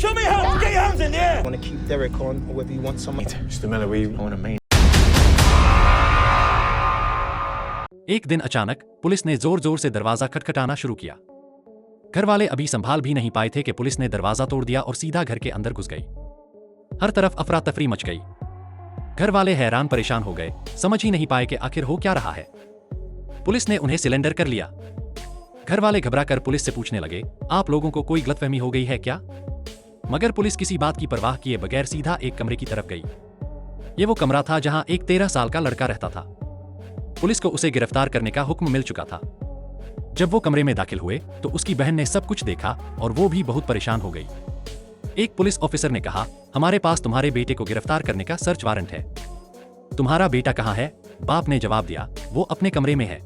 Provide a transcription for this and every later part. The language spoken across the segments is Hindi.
Show me your hands. Get your hands in the air. Want to keep Derek on, or whether you want someone. Mr. Miller, we want a main. एक दिन अचानक पुलिस ने जोर जोर से दरवाजा खटखटाना शुरू किया। घर वाले अभी संभाल भी नहीं पाए थे कि पुलिस ने दरवाजा तोड़ दिया और सीधा घर के अंदर घुस गई। हर तरफ अफरा तफरी मच गई। घर वाले हैरान परेशान हो गए, समझ ही नहीं पाए कि आखिर हो क्या रहा है। पुलिस ने उन्हें सिलेंडर कर लिया। घर वाले घबराकर पुलिस से पूछने लगे, आप लोगों को कोई गलतफहमी हो गई है क्या? मगर पुलिस किसी बात की परवाह किए बगैर सीधा एक कमरे की तरफ गई। ये वो कमरा था जहां एक 13 साल का लड़का रहता था। पुलिस को उसे गिरफ्तार करने का हुक्म मिल चुका था। जब वो कमरे में दाखिल हुए तो उसकी बहन ने सब कुछ देखा और वो भी बहुत परेशान हो गई। एक पुलिस ऑफिसर ने कहा, हमारे पास तुम्हारे बेटे को गिरफ्तार करने का सर्च वारंट है। तुम्हारा बेटा कहाँ है? बाप ने जवाब दिया, वो अपने कमरे में है।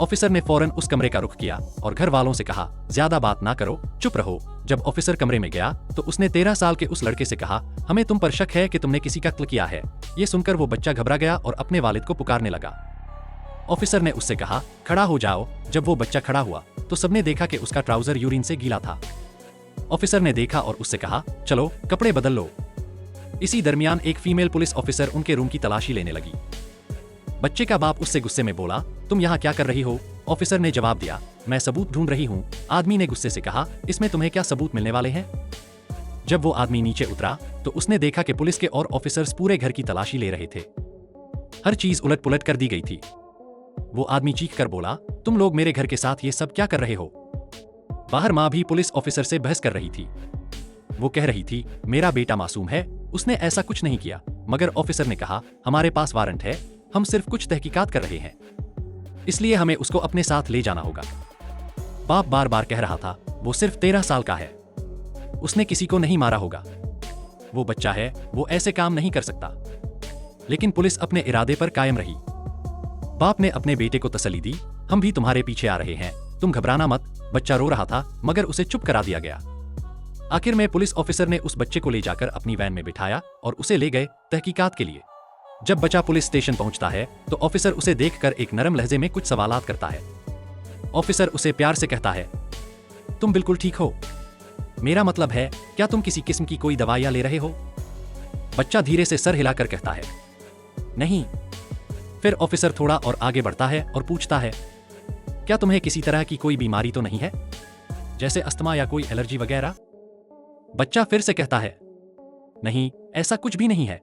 ऑफिसर ने फौरन उस कमरे का रुख किया और घर वालों से कहा, ज्यादा बात ना करो, चुप रहो। जब ऑफिसर कमरे में गया तो उसने 13 साल के उस लड़के से कहा, हमें तुम पर शक है कि तुमने किसी का कत्ल किया है। ये सुनकर वो बच्चा घबरा गया और अपने वालिद को पुकारने लगा। ऑफिसर ने उससे कहा, खड़ा हो जाओ। जब वो बच्चा खड़ा हुआ तो सबने देखा कि उसका ट्राउजर यूरिन से गीला था। ऑफिसर ने देखा और उससे कहा, चलो कपड़े बदल लो। इसी दरमियान एक फीमेल पुलिस ऑफिसर उनके रूम की तलाशी लेने लगी। बच्चे का बाप उससे गुस्से में बोला, तुम यहाँ क्या कर रही हो? ऑफिसर ने जवाब दिया, मैं सबूत ढूंढ रही हूँ। आदमी ने गुस्से से कहा, इसमें तुम्हें क्या सबूत मिलने वाले हैं? जब वो आदमी नीचे उतरा तो उसने देखा कि पुलिस के और ऑफिसर्स पूरे घर की तलाशी ले रहे थे। हर चीज उलट पुलट कर दी गई थी। वो आदमी चीख कर बोला, तुम लोग मेरे घर के साथ ये सब क्या कर रहे हो? बाहर माँ भी पुलिस ऑफिसर से बहस कर रही थी। वो कह रही थी, मेरा बेटा मासूम है, उसने ऐसा कुछ नहीं किया। मगर ऑफिसर ने कहा, हमारे पास वारंट है, हम सिर्फ कुछ तहकीकात कर रहे हैं, इसलिए हमें उसको अपने साथ ले जाना होगा। बाप बार बार कह रहा था, वो सिर्फ 13 साल का है, उसने किसी को नहीं मारा होगा, वो बच्चा है, वो ऐसे काम नहीं कर सकता। लेकिन पुलिस अपने इरादे पर कायम रही। बाप ने अपने बेटे को तसल्ली दी, हम भी तुम्हारे पीछे आ रहे हैं, तुम घबराना मत। बच्चा रो रहा था मगर उसे चुप करा दिया गया। आखिर में पुलिस ऑफिसर ने उस बच्चे को ले जाकर अपनी वैन में बिठाया और उसे ले गए तहकीकात के लिए। जब बच्चा पुलिस स्टेशन पहुंचता है तो ऑफिसर उसे देखकर एक नरम लहजे में कुछ सवालात करता है। ऑफिसर उसे प्यार से कहता है, तुम बिल्कुल ठीक हो? मेरा मतलब है, क्या तुम किसी किस्म की कोई दवाइयां ले रहे हो? बच्चा धीरे से सर हिलाकर कहता है, नहीं। फिर ऑफिसर थोड़ा और आगे बढ़ता है और पूछता है, क्या तुम्हें किसी तरह की कोई बीमारी तो नहीं है, जैसे अस्थमा या कोई एलर्जी वगैरह? बच्चा फिर से कहता है, नहीं, ऐसा कुछ भी नहीं है।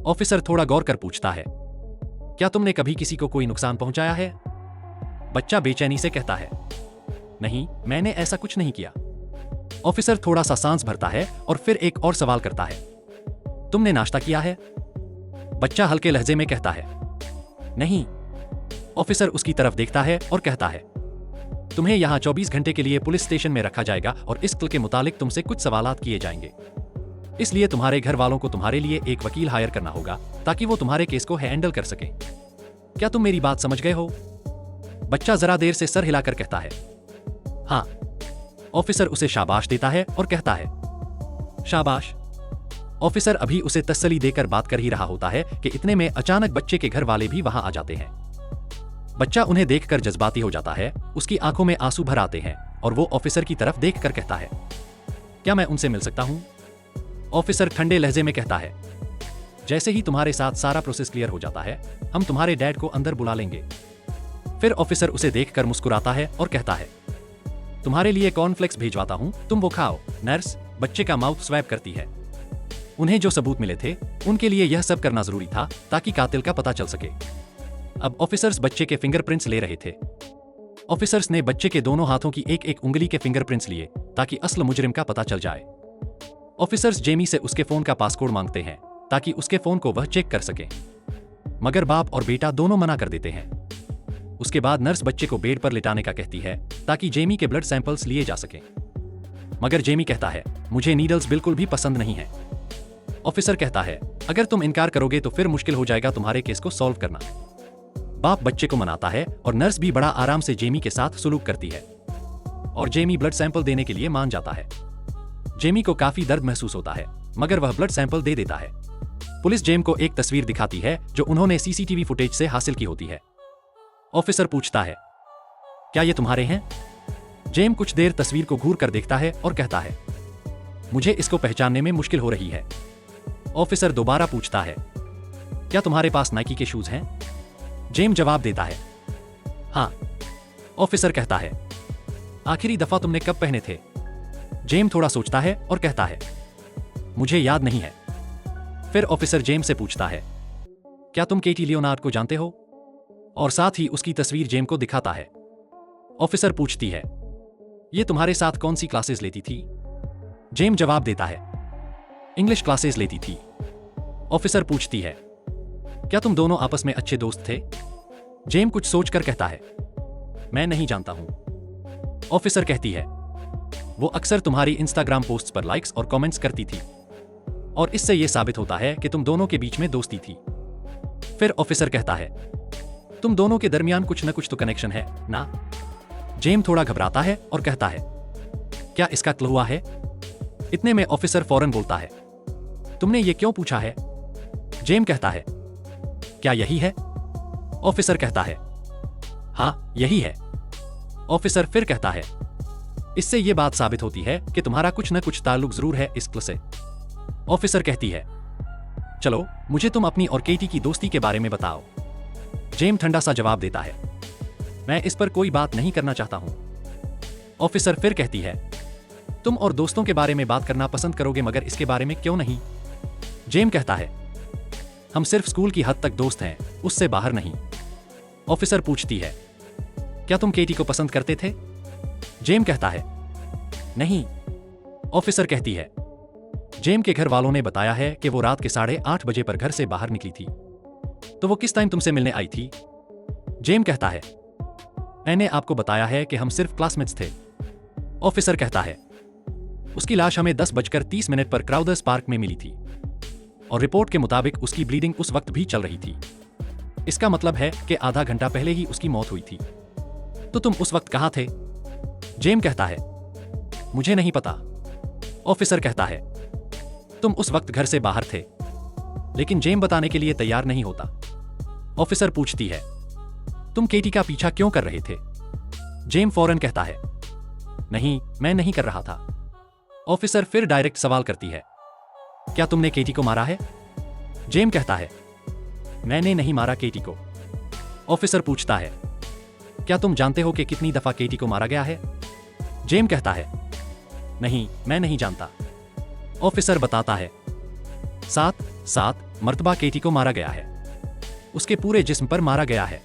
ऑफिसर थोड़ा गौर कर पूछता है, क्या तुमने कभी किसी को कोई नुकसान पहुंचाया है? बच्चा बेचैनी से कहता है, नहीं, मैंने ऐसा कुछ नहीं किया। ऑफिसर थोड़ा सा सांस भरता है और फिर एक और सवाल करता है, तुमने नाश्ता किया है? बच्चा हल्के लहजे में कहता है, नहीं। ऑफिसर उसकी तरफ देखता है और कहता है, तुम्हें यहां 24 घंटे के लिए पुलिस स्टेशन में रखा जाएगा और इस कत्ल के मुतालिक तुमसे कुछ सवालात किए जाएंगे। इसलिए तुम्हारे घर वालों को तुम्हारे लिए एक वकील हायर करना होगा ताकि वो तुम्हारे केस को हैंडल कर सके। क्या तुम मेरी बात समझ गए हो? बच्चा जरा देर से सर हिलाकर कहता है, हाँ। ऑफिसर उसे शाबाश देता है और कहता है, शाबाश। ऑफिसर अभी उसे तसल्ली देकर बात कर ही रहा होता है कि इतने में अचानक बच्चे के घर वाले भी वहां आ जाते हैं। बच्चा उन्हें देखकर जज्बाती हो जाता है, उसकी आंखों में आंसू भर आते हैं और वो ऑफिसर की तरफ देखकर कहता है, क्या मैं उनसे मिल सकता हूं? ऑफिसर ठंडे लहजे में कहता है, जैसे ही तुम्हारे साथ सारा प्रोसेस क्लियर हो जाता है, हम तुम्हारे डैड को अंदर बुला लेंगे। फिर ऑफिसर उसे देखकर मुस्कुराता है और कहता है, तुम्हारे लिए कॉर्नफ्लेक्स भेजवाता हूं, तुम वो खाओ। नर्स बच्चे का माउथ स्वैप करती है। उन्हें जो सबूत मिले थे उनके लिए यह सब करना जरूरी था ताकि कातिल का पता चल सके। अब ऑफिसर्स बच्चे के फिंगरप्रिंट्स ले रहे थे। ऑफिसर्स ने बच्चे के दोनों हाथों की एक एक उंगली के फिंगरप्रिंट्स लिए ताकि असल मुजरिम का पता चल जाए। ऑफिसर्स जेमी से उसके फोन का पासकोड मांगते हैं ताकि उसके फोन को वह चेक कर सके, मगर बाप और बेटा दोनों मना कर देते हैं। उसके बाद नर्स बच्चे को बेड पर लिटाने का कहती है ताकि जेमी के ब्लड सैंपल्स लिए जा सके, मगर जेमी कहता है, मुझे नीडल्स बिल्कुल भी पसंद नहीं है। ऑफिसर कहता है, अगर तुम इनकार करोगे तो फिर मुश्किल हो जाएगा तुम्हारे केस को सॉल्व करना। बाप बच्चे को मनाता है और नर्स भी बड़ा आराम से जेमी के साथ सुलूक करती है और जेमी ब्लड सैंपल देने के लिए मान जाता है। जेमी को काफी दर्द महसूस होता है मगर वह ब्लड सैंपल दे देता है। पुलिस जेम को एक तस्वीर दिखाती है जो उन्होंने सीसीटीवी फुटेज से हासिल की होती है। ऑफिसर पूछता है, क्या ये तुम्हारे हैं? जेम कुछ देर तस्वीर को घूर कर देखता है और कहता है, मुझे इसको पहचानने में मुश्किल हो रही है। ऑफिसर दोबारा पूछता है, क्या तुम्हारे पास नाइकी के शूज हैं? जेम जवाब देता है, हाँ। ऑफिसर कहता है, आखिरी दफा तुमने कब पहने थे? जेम थोड़ा सोचता है और कहता है, मुझे याद नहीं है। फिर ऑफिसर जेम से पूछता है, क्या तुम केटी लियोनार्ड को जानते हो? और साथ ही उसकी तस्वीर जेम को दिखाता है। ऑफिसर पूछती है, ये तुम्हारे साथ कौन सी क्लासेस लेती थी? जेम जवाब देता है, इंग्लिश क्लासेस लेती थी। ऑफिसर पूछती है, क्या तुम दोनों आपस में अच्छे दोस्त थे? जेम कुछ सोचकर कहता है, मैं नहीं जानता हूं। ऑफिसर कहती है, वो अक्सर तुम्हारी इंस्टाग्राम पोस्ट्स पर लाइक्स और कमेंट्स करती थी और इससे यह साबित होता है कि तुम दोनों के बीच में दोस्ती थी। फिर ऑफिसर कहता है, तुम दोनों के दरमियान कुछ न कुछ तो कनेक्शन है ना? जेम थोड़ा घबराता है और कहता है, क्या इसका क्लू हुआ है? इतने में ऑफिसर फौरन बोलता है, तुमने ये क्यों पूछा है? जेम कहता है, क्या यही है? ऑफिसर कहता है, हाँ यही है। ऑफिसर फिर कहता है, इससे यह बात साबित होती है कि तुम्हारा कुछ न कुछ ताल्लुक जरूर है इस क्लू से। ऑफिसर कहती है, चलो मुझे तुम अपनी और केटी की दोस्ती के बारे में बताओ। जेम ठंडा सा जवाब देता है, मैं इस पर कोई बात नहीं करना चाहता हूं। ऑफिसर फिर कहती है, तुम और दोस्तों के बारे में बात करना पसंद करोगे मगर इसके बारे में क्यों नहीं? जेम कहता है, हम सिर्फ स्कूल की हद तक दोस्त हैं, उससे बाहर नहीं। ऑफिसर पूछती है, क्या तुम केटी को पसंद करते थे? जेम कहता है, नहीं। ऑफिसर कहती है, जेम के घर वालों ने बताया है कि वो रात के 8:30 बजे पर घर से बाहर निकली थी, तो वो किस टाइम तुमसे मिलने आई थी? जेम कहता है, मैंने आपको बताया है कि हम सिर्फ क्लासमेट्स थे। ऑफिसर कहता है, उसकी लाश हमें 10:30 पर क्राउदर्स पार्क में मिली थी और रिपोर्ट के मुताबिक उसकी ब्लीडिंग उस वक्त भी चल रही थी। इसका मतलब है कि आधा घंटा पहले ही उसकी मौत हुई थी। तो तुम उस वक्त कहां थे? जेम कहता है, मुझे नहीं पता। ऑफिसर कहता है, तुम उस वक्त घर से बाहर थे। लेकिन जेम बताने के लिए तैयार नहीं होता। ऑफिसर पूछती है, तुम केटी का पीछा क्यों कर रहे थे? जेम फौरन कहता है, नहीं, मैं नहीं कर रहा था। ऑफिसर फिर डायरेक्ट सवाल करती है, क्या तुमने केटी को मारा है? जेम कहता है, मैंने नहीं मारा केटी को। ऑफिसर पूछता है, क्या तुम जानते हो कि कितनी दफा केटी को मारा गया है? जेम कहता है, नहीं, मैं नहीं जानता। ऑफिसर बताता है, 7 मर्तबा केटी को मारा गया है। उसके पूरे जिस्म पर मारा गया है।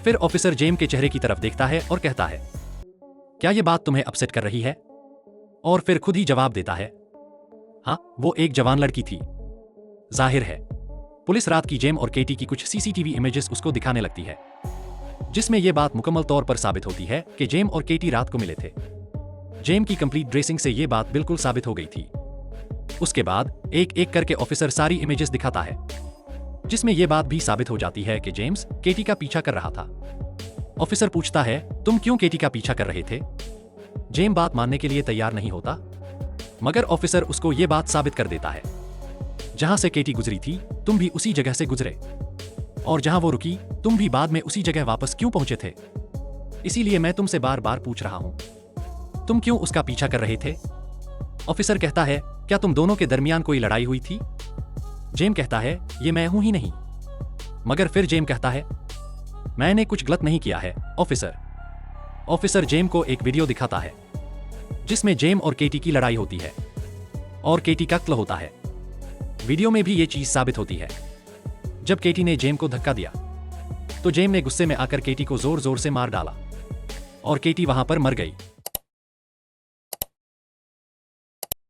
फिर ऑफिसर जेम के चेहरे की तरफ देखता है और कहता है, क्या यह बात तुम्हें अपसेट कर रही है? और फिर खुद ही जवाब देता है, हाँ, वो एक जवान लड़की थी। जाहिर है पुलिस रात की जेम और केटी की कुछ सीसीटीवी इमेजेस उसको दिखाने लगती है, जिसमें यह बात मुकम्मल तौर पर साबित होती है कि जेम और केटी रात को मिले थे। जेम की कंप्लीट ड्रेसिंग से यह बात बिल्कुल साबित हो गई थी। उसके बाद एक एक करके ऑफिसर सारी इमेजेस दिखाता है, जिसमें यह बात भी साबित हो जाती है कि जेम्स केटी का पीछा कर रहा था। ऑफिसर पूछता है, तुम क्यों केटी का पीछा कर रहे थे? जेम बात मानने के लिए तैयार नहीं होता, मगर ऑफिसर उसको यह बात साबित कर देता है, जहां से केटी गुजरी थी तुम भी उसी जगह से गुजरे, और जहां वो रुकी तुम भी बाद में उसी जगह वापस क्यों पहुंचे थे? इसीलिए मैं तुमसे बार बार पूछ रहा हूं, तुम क्यों उसका पीछा कर रहे थे? ऑफिसर कहता है, क्या तुम दोनों के दरमियान कोई लड़ाई हुई थी? जेम कहता है, ये मैं हूं ही नहीं। मगर फिर जेम कहता है, मैंने कुछ गलत नहीं किया है ऑफिसर। ऑफिसर जेम को एक वीडियो दिखाता है, जिसमें जेम और केटी की लड़ाई होती है और केटी का कत्ल होता है। वीडियो में भी ये चीज साबित होती है। जब केटी ने जेम को धक्का दिया तो जेम ने गुस्से में आकर केटी को जोर जोर से मार डाला और केटी वहां पर मर गई।